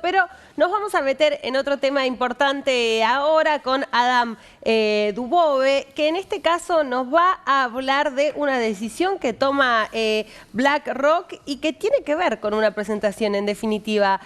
Pero nos vamos a meter en otro tema importante ahora con Adam Dubove, que en este caso nos va a hablar de una decisión que toma BlackRock y que tiene que ver con una presentación en definitiva.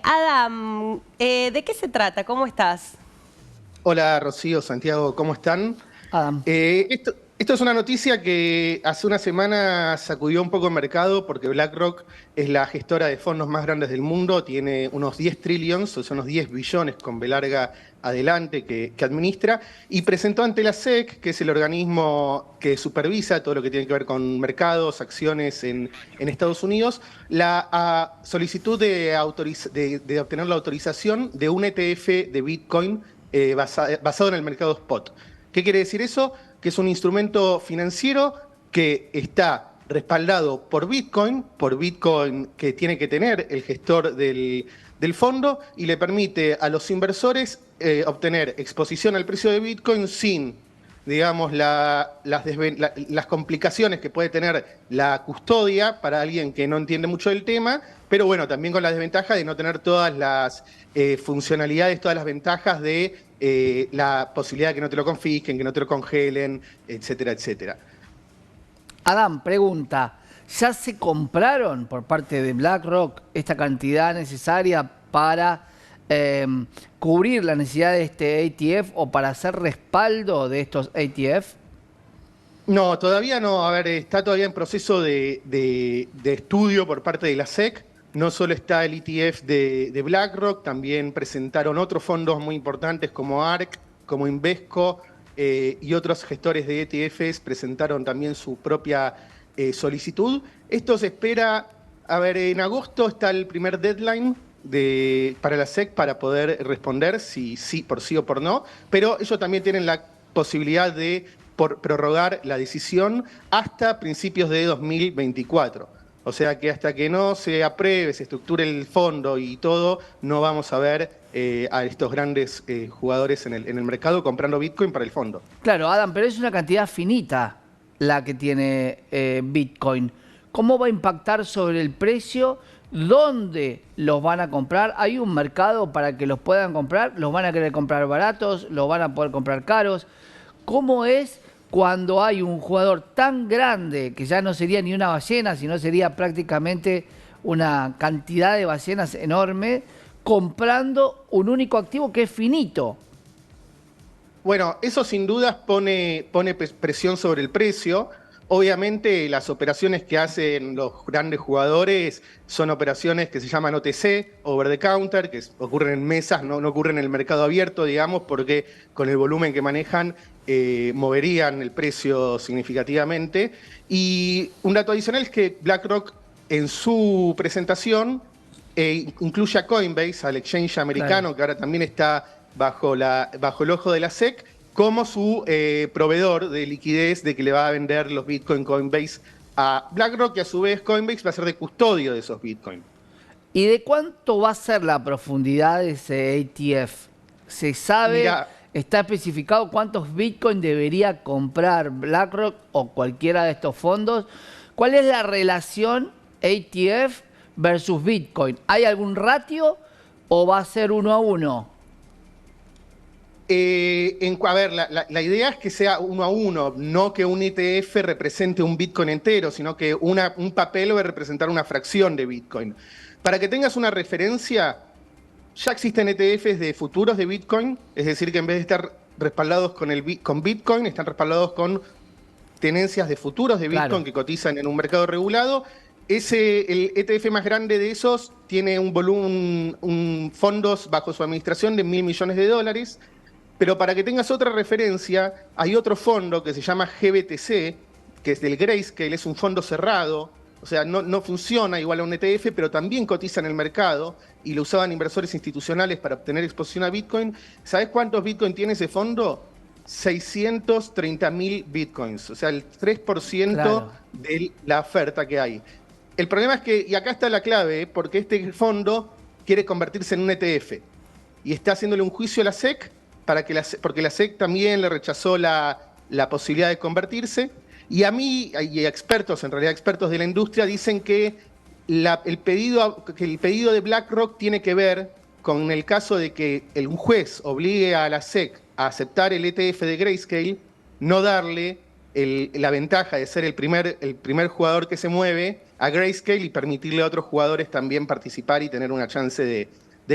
Adam, ¿de qué se trata? ¿Cómo estás? Hola Rocío, Santiago, ¿cómo están? Adam. Esto es una noticia que hace una semana sacudió un poco el mercado porque BlackRock es la gestora de fondos más grandes del mundo, tiene unos 10 trillions, o sea, unos 10 billones con B larga adelante que administra, y presentó ante la SEC, que es el organismo que supervisa todo lo que tiene que ver con mercados, acciones en Estados Unidos, la solicitud de obtener la autorización de un ETF de Bitcoin basado en el mercado spot. ¿Qué quiere decir eso? Que es un instrumento financiero que está respaldado por Bitcoin que tiene que tener el gestor del fondo y le permite a los inversores obtener exposición al precio de Bitcoin sin, digamos, las complicaciones que puede tener la custodia para alguien que no entiende mucho del tema, pero bueno, también con la desventaja de no tener todas las funcionalidades, todas las ventajas de la posibilidad de que no te lo confisquen, que no te lo congelen, etcétera, etcétera. Adam, pregunta, ¿ya se compraron por parte de BlackRock esta cantidad necesaria para cubrir la necesidad de este ETF o para hacer respaldo de estos ETF? No, todavía no. A ver, está todavía en proceso de estudio por parte de la SEC. No solo está el ETF de BlackRock, también presentaron otros fondos muy importantes como ARK, como Invesco y otros gestores de ETFs presentaron también su propia solicitud. Esto se espera, a ver, en agosto está el primer deadline para la SEC para poder responder si sí, por sí o por no, pero ellos también tienen la posibilidad de prorrogar la decisión hasta principios de 2024. O sea que hasta que no se apruebe, se estructure el fondo y todo, no vamos a ver a estos grandes jugadores en el mercado comprando Bitcoin para el fondo. Claro, Adam, pero es una cantidad finita la que tiene Bitcoin. ¿Cómo va a impactar sobre el precio? ¿Dónde los van a comprar? ¿Hay un mercado para que los puedan comprar? ¿Los van a querer comprar baratos? ¿Los van a poder comprar caros? ¿Cómo es cuando hay un jugador tan grande, que ya no sería ni una ballena, sino sería prácticamente una cantidad de ballenas enorme, comprando un único activo que es finito? Bueno, eso sin dudas pone presión sobre el precio. Obviamente las operaciones que hacen los grandes jugadores son operaciones que se llaman OTC, over the counter, que ocurren en mesas, no ocurren en el mercado abierto, digamos, porque con el volumen que manejan moverían el precio significativamente. Y un dato adicional es que BlackRock en su presentación incluye a Coinbase, al exchange americano, claro, que ahora también está bajo el ojo de la SEC, como su proveedor de liquidez de que le va a vender los Bitcoin Coinbase a BlackRock, y a su vez Coinbase va a ser de custodio de esos Bitcoin. ¿Y de cuánto va a ser la profundidad de ese ETF? ¿Se sabe, Mirá, está especificado cuántos Bitcoin debería comprar BlackRock o cualquiera de estos fondos? ¿Cuál es la relación ETF versus Bitcoin? ¿Hay algún ratio o va a ser 1 a 1? A ver, la idea es que sea 1 a 1, no que un ETF represente un Bitcoin entero, sino que un papel va a representar una fracción de Bitcoin. Para que tengas una referencia, ya existen ETFs de futuros de Bitcoin, es decir, que en vez de estar respaldados con Bitcoin, están respaldados con tenencias de futuros de Bitcoin, claro, que cotizan en un mercado regulado. El ETF más grande de esos tiene un volumen, fondos bajo su administración de $1.000 millones. Pero para que tengas otra referencia, hay otro fondo que se llama GBTC, que es del Grayscale, es un fondo cerrado, o sea, no funciona igual a un ETF, pero también cotiza en el mercado y lo usaban inversores institucionales para obtener exposición a Bitcoin. ¿Sabés cuántos Bitcoin tiene ese fondo? 630.000 Bitcoins, o sea, el 3% claro, de la oferta que hay. El problema es que, y acá está la clave, porque este fondo quiere convertirse en un ETF y está haciéndole un juicio a la SEC, porque la SEC también le rechazó la posibilidad de convertirse, y a mí, y expertos, en realidad expertos de la industria, dicen que el pedido de BlackRock tiene que ver con el caso de que un juez obligue a la SEC a aceptar el ETF de Grayscale, no darle la ventaja de ser el primer jugador que se mueve a Grayscale y permitirle a otros jugadores también participar y tener una chance de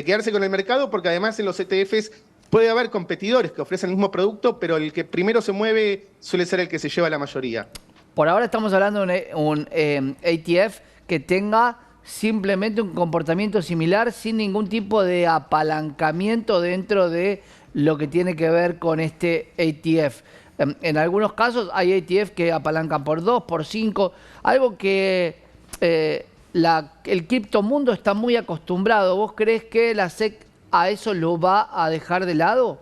quedarse con el mercado, porque además en los ETFs puede haber competidores que ofrecen el mismo producto, pero el que primero se mueve suele ser el que se lleva la mayoría. Por ahora estamos hablando de un ETF que tenga simplemente un comportamiento similar sin ningún tipo de apalancamiento dentro de lo que tiene que ver con este ETF. En algunos casos hay ETF que apalancan por 2, por 5, algo que el criptomundo está muy acostumbrado. ¿Vos crees que la SEC a eso lo va a dejar de lado?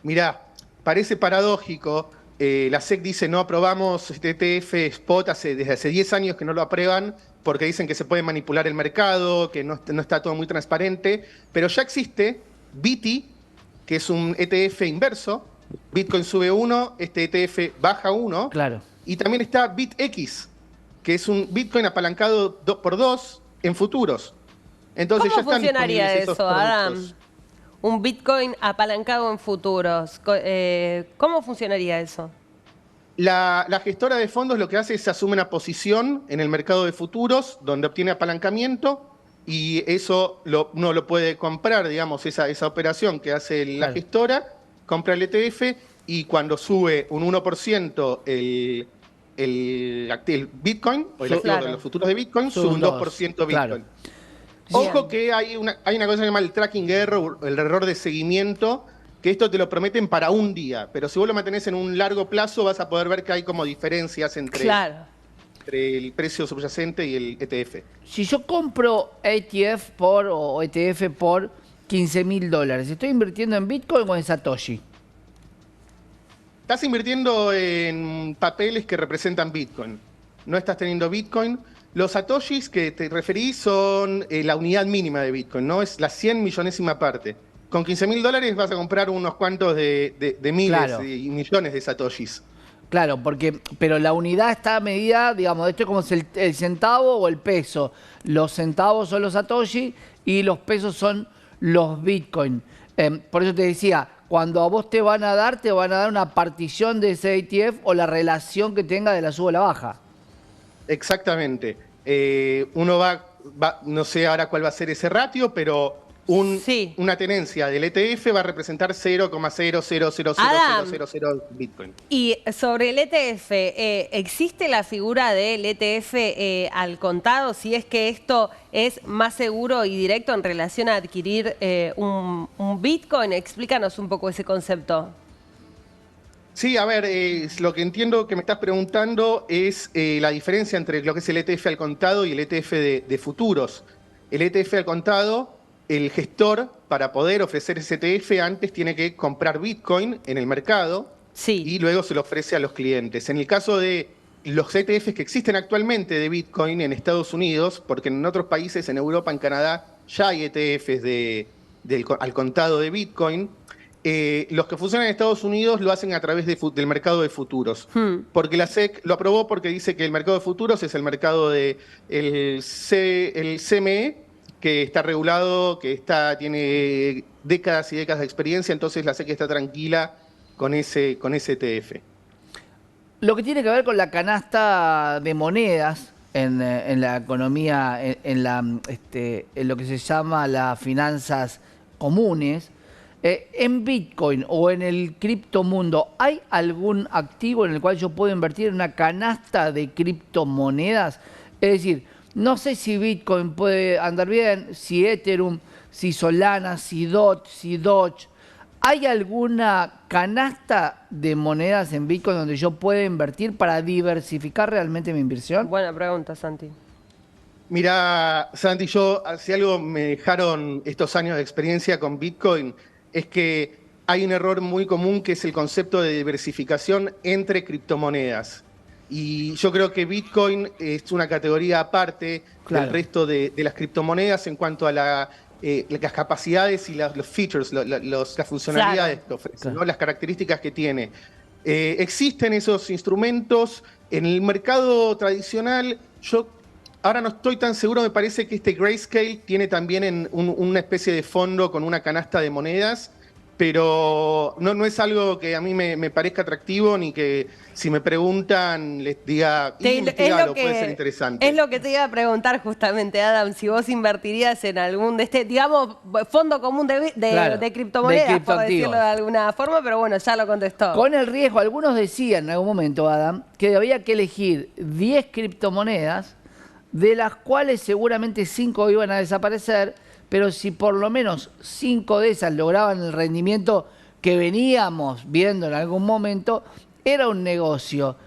Mirá, parece paradójico. La SEC dice no aprobamos este ETF Spot desde hace 10 años que no lo aprueban porque dicen que se puede manipular el mercado, que no está todo muy transparente, pero ya existe BITI, que es un ETF inverso. Bitcoin sube 1, este ETF baja 1. Claro. Y también está BitX, que es un Bitcoin apalancado por 2 en futuros. Entonces ¿Cómo ya están funcionaría disponibles esos eso, Adam? productos. Un Bitcoin apalancado en futuros. ¿Cómo funcionaría eso? La gestora de fondos lo que hace es asume una posición en el mercado de futuros donde obtiene apalancamiento y eso uno lo puede comprar, digamos, esa operación que hace la gestora, compra el ETF y cuando sube un 1% el Bitcoin, o el activo de los futuros de Bitcoin, sube un 2% Bitcoin. Claro. Ojo que hay una cosa que se llama el tracking error, el error de seguimiento, que esto te lo prometen para un día, pero si vos lo mantenés en un largo plazo vas a poder ver que hay como diferencias entre el precio subyacente y el ETF. Si yo compro ETF o ETF por $15.000, ¿estoy invirtiendo en Bitcoin o en Satoshi? Estás invirtiendo en papeles que representan Bitcoin. No estás teniendo Bitcoin. Los satoshis que te referís son la unidad mínima de Bitcoin, ¿no? Es la 100 millonésima parte. Con $15.000 vas a comprar unos cuantos de miles y millones de satoshis. Claro, pero la unidad está medida, digamos, esto es como el centavo o el peso. Los centavos son los satoshi y los pesos son los Bitcoin. Por eso te decía, cuando a vos te van a dar una partición de ese ETF o la relación que tenga de la suba a la baja. Exactamente. Uno va, no sé ahora cuál va a ser ese ratio, pero una tenencia del ETF va a representar 0,0000000 Bitcoin. Y sobre el ETF, ¿existe la figura del ETF al contado? Si es que esto es más seguro y directo en relación a adquirir un Bitcoin, explícanos un poco ese concepto. Sí, a ver, lo que entiendo que me estás preguntando es la diferencia entre lo que es el ETF al contado y el ETF de futuros. El ETF al contado, el gestor, para poder ofrecer ese ETF, antes tiene que comprar Bitcoin en el mercado y luego se lo ofrece a los clientes. En el caso de los ETFs que existen actualmente de Bitcoin en Estados Unidos, porque en otros países, en Europa, en Canadá, ya hay ETFs al contado de Bitcoin. Los que funcionan en Estados Unidos lo hacen a través del mercado de futuros. Porque la SEC lo aprobó porque dice que el mercado de futuros es el mercado del CME, que está regulado, tiene décadas y décadas de experiencia, entonces la SEC está tranquila con ese ETF. Lo que tiene que ver con la canasta de monedas en la economía, en lo que se llama las finanzas comunes, en Bitcoin o en el criptomundo, ¿hay algún activo en el cual yo puedo invertir en una canasta de criptomonedas? Es decir, no sé si Bitcoin puede andar bien, si Ethereum, si Solana, si Doge. ¿Hay alguna canasta de monedas en Bitcoin donde yo pueda invertir para diversificar realmente mi inversión? Buena pregunta, Santi. Mira, Santi, si algo me dejaron estos años de experiencia con Bitcoin, es que hay un error muy común que es el concepto de diversificación entre criptomonedas. Y yo creo que Bitcoin es una categoría aparte del resto de las criptomonedas en cuanto a las capacidades y los features, las funcionalidades que ofrece, ¿no? Las características que tiene. Existen esos instrumentos. En el mercado tradicional, ahora no estoy tan seguro, me parece que este Grayscale tiene también una especie de fondo con una canasta de monedas, pero no es algo que a mí me parezca atractivo ni que si me preguntan les diga, investigalo, puede ser interesante. Es lo que te iba a preguntar justamente, Adam, si vos invertirías en algún de digamos, fondo común Claro, de criptomonedas, de por decirlo de alguna forma, pero bueno, ya lo contestó. Con el riesgo, algunos decían en algún momento, Adam, que había que elegir 10 criptomonedas, de las cuales seguramente 5 iban a desaparecer, pero si por lo menos 5 de esas lograban el rendimiento que veníamos viendo en algún momento, era un negocio.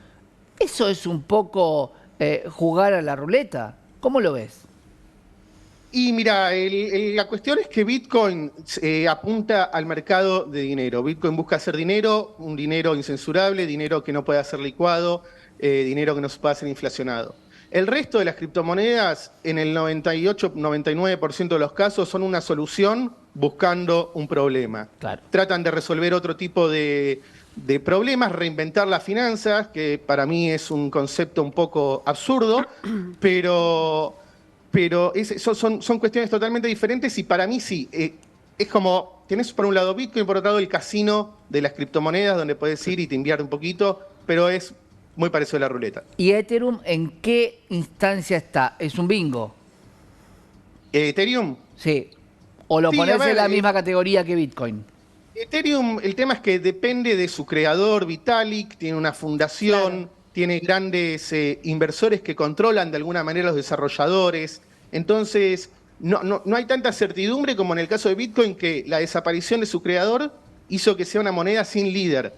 Eso es un poco jugar a la ruleta. ¿Cómo lo ves? Y mira, la cuestión es que Bitcoin apunta al mercado de dinero. Bitcoin busca hacer dinero, un dinero incensurable, dinero que no puede ser licuado, dinero que no se puede hacer inflacionado. El resto de las criptomonedas, en el 98-99% de los casos, son una solución buscando un problema. Claro. Tratan de resolver otro tipo de problemas, reinventar las finanzas, que para mí es un concepto un poco absurdo, pero son cuestiones totalmente diferentes y para mí sí, es como, tenés por un lado Bitcoin, por otro lado el casino de las criptomonedas, donde podés ir y te invierte un poquito, pero es muy parecido a la ruleta. ¿Y Ethereum en qué instancia está? ¿Es un bingo? ¿Ethereum? Sí. ¿O lo Sí, pones a ver, en la misma categoría que Bitcoin? Ethereum, el tema es que depende de su creador, Vitalik, tiene una fundación, Claro. tiene grandes inversores que controlan de alguna manera los desarrolladores. Entonces, no hay tanta certidumbre como en el caso de Bitcoin, que la desaparición de su creador hizo que sea una moneda sin líder.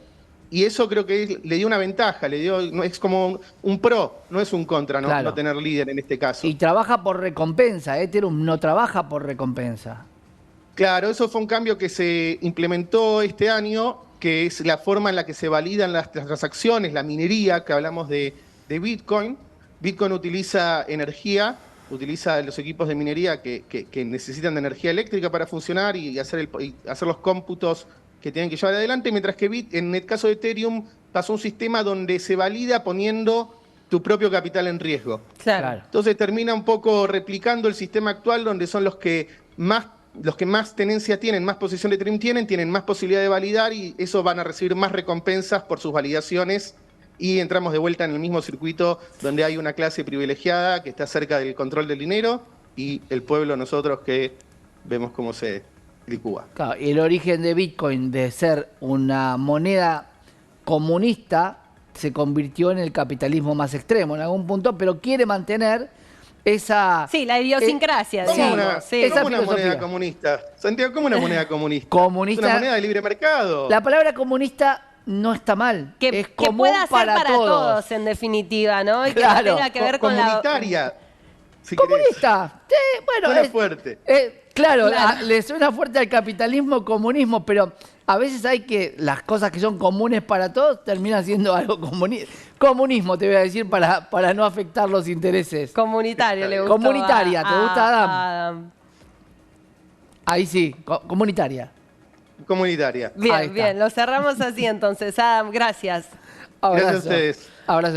Y eso creo que le dio una ventaja, es como un pro, no es un contra, Claro. no tener líder en este caso. Y trabaja por recompensa. Ethereum no trabaja por recompensa. Claro, eso fue un cambio que se implementó este año, que es la forma en la que se validan las transacciones, la minería, que hablamos de Bitcoin. Bitcoin utiliza energía, utiliza los equipos de minería que necesitan de energía eléctrica para funcionar y hacer los cómputos que tienen que llevar adelante, mientras que en el caso de Ethereum pasó un sistema donde se valida poniendo tu propio capital en riesgo. Claro. Entonces termina un poco replicando el sistema actual, donde son los que más tenencia tienen, más posición de Ethereum tienen más posibilidad de validar y eso van a recibir más recompensas por sus validaciones y entramos de vuelta en el mismo circuito donde hay una clase privilegiada que está cerca del control del dinero y el pueblo, nosotros que vemos cómo se licúa. Claro, y el origen de Bitcoin de ser una moneda comunista se convirtió en el capitalismo más extremo en algún punto, pero quiere mantener esa... Sí, la idiosincrasia, ¿Cómo digamos. una, Sí. esa ¿cómo una filosofía. moneda comunista? Santiago, ¿cómo una moneda comunista? Comunista- Es una moneda de libre mercado. La palabra comunista no está mal. Que, es que común pueda ser para todos. en definitiva, ¿no? Y que Claro. no tenga que ver con la... Comunitaria, si querés. Comunista. Bueno, Suena fuerte. Claro, Claro. le suena fuerte al capitalismo, comunismo, pero a veces hay que las cosas que son comunes para todos terminan siendo algo comunismo, te voy a decir, para no afectar los intereses. Comunitario, le gusta. Comunitaria, ¿te gusta, Adam? Ahí sí, comunitaria. Comunitaria. Ahí Bien, está. bien, lo cerramos así entonces. Adam, gracias. Abrazo. Gracias a ustedes. Abrazo.